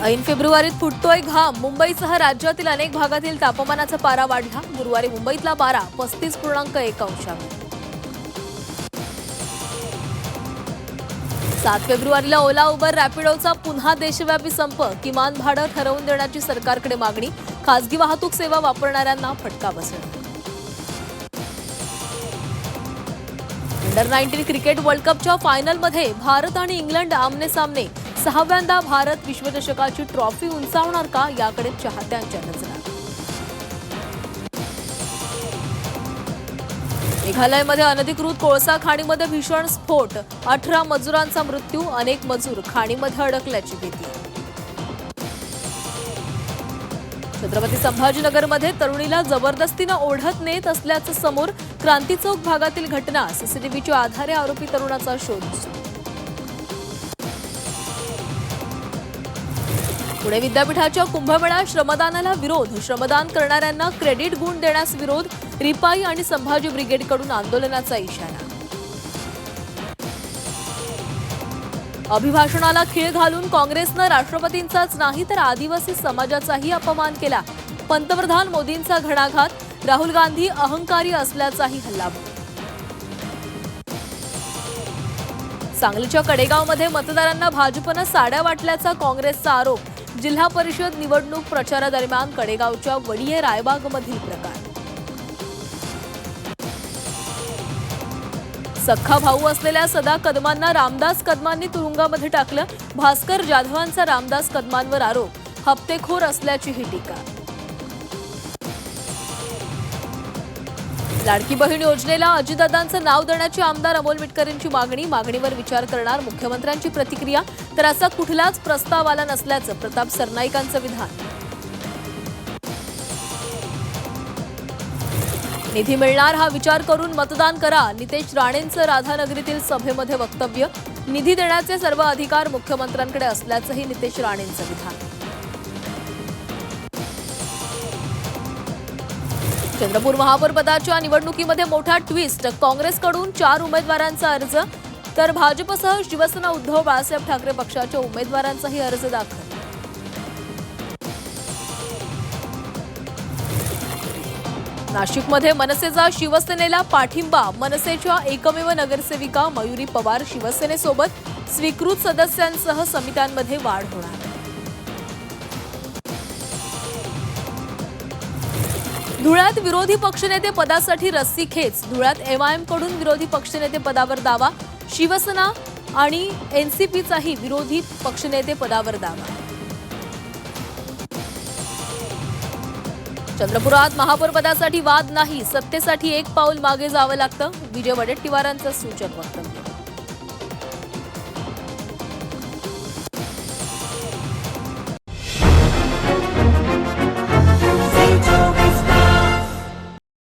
ऐन फेब्रुवारीत फुटतोय घाम. मुंबईसह राज्यातील अनेक भागातील तापमानाचा पारा वाढला. गुरुवारी मुंबईतला पारा 35.1 7 फेब्रुवारीला ओला उबर रॅपिडोचा पुन्हा देशव्यापी संप. किमान भाडं ठरवून देण्याची सरकारकडे मागणी. खासगी वाहतूक सेवा वापरणाऱ्यांना फटका बसला. अंडर 19 क्रिकेट वर्ल्ड कपच्या फायनलमध्ये भारत आणि इंग्लंड आमने सामने. 6व्यांदा भारत विश्वचषकाची ट्रॉफी उंचावणार का, याकडे चाहत्यांच्या नजरा. मेघालयमध्ये अनधिकृत कोळसा खाणीमध्ये भीषण स्फोट. 18 मजुरांचा मृत्यू. अनेक मजूर खाणीमध्ये अडकल्याची भीती. छत्रपती संभाजीनगरमध्ये तरुणीला जबरदस्तीनं ओढत नेत असल्याचं समोर. क्रांती चौक भागातील घटना. सीसीटीव्हीच्या आधारे आरोपी तरुणाचा शोध सुरू. पुणे विद्यापीठाच्या कुंभमेळा श्रमदानाला विरोध. श्रमदान करणाऱ्यांना क्रेडिट गुण देण्यास विरोध. रिपाई आणि संभाजी ब्रिगेडकडून आंदोलनाचा इशारा. अभिभाषणाला खीळ घालून काँग्रेसनं राष्ट्रपतींचाच नाही तर आदिवासी समाजाचाही अपमान केला. पंतप्रधान मोदींचा घणाघात. राहुल गांधी अहंकारी असल्याचाही हल्लाबोल. सांगलीच्या कडेगावमध्ये मतदारांना भाजपनं साड्या वाटल्याचा काँग्रेसचा आरोप. जिल्हा परिषद निवडणूक प्रचारादरम्यान कडेगावच्या वडिये रायबागमधील प्रकार. सख्खा भाऊ असलेल्या सदा कदमांना रामदास कदमांनी तुरुंगामध्ये टाकलं. भास्कर जाधवांचा रामदास कदमांवर आरोप. हप्तेखोर असल्याचीही टीका. लाडकी बहीण योजनेला अजितदादांचं नाव देण्याची आमदार अमोल मिटकरींची मागणी. मागणीवर विचार करणार मुख्यमंत्र्यांची प्रतिक्रिया. तर असा कुठलाच प्रस्ताव आला नसल्याचं प्रताप सरनाईकांचं विधान. निधी मिळणार हा विचार करून मतदान करा. नितेश राणेंचं राधानगरीतील सभेमध्ये वक्तव्य. निधी देण्याचे सर्व अधिकार मुख्यमंत्र्यांकडे असल्याचंही नितेश राणेंचं विधान. चंद्रपूर महापौरपदाच्या निवडणुकीमध्ये मोठा ट्विस्ट. काँग्रेसकडून 4 उमेदवारांचा अर्ज तर भाजपसह शिवसेना उद्धव बाळासाहेब ठाकरे पक्षाच्या उमेदवारांचाही अर्ज दाखल. नाशिकमध्ये मनसेचा शिवसेनेला पाठिंबा. मनसेच्या एकमेव नगरसेविका मयुरी पवार शिवसेनेसोबत. स्वीकृत सदस्यांसह समित्यांमध्ये वाढ होणार. धुळ्यात विरोधी पक्षनेते पदासाठी रस्सीखेच. धुळ्यात एमआयएम कडून विरोधी पक्षनेते पदावर दावा. शिवसेना आणि एनसीपीचाही विरोधी पक्षनेते पदावर दावा. चंद्रपुरात महापौरपदासाठी वाद नाही. सत्तेसाठी एक पाऊल मागे जावं लागतं. विजय वडेट्टीवारांचं सूचक वक्तव्य.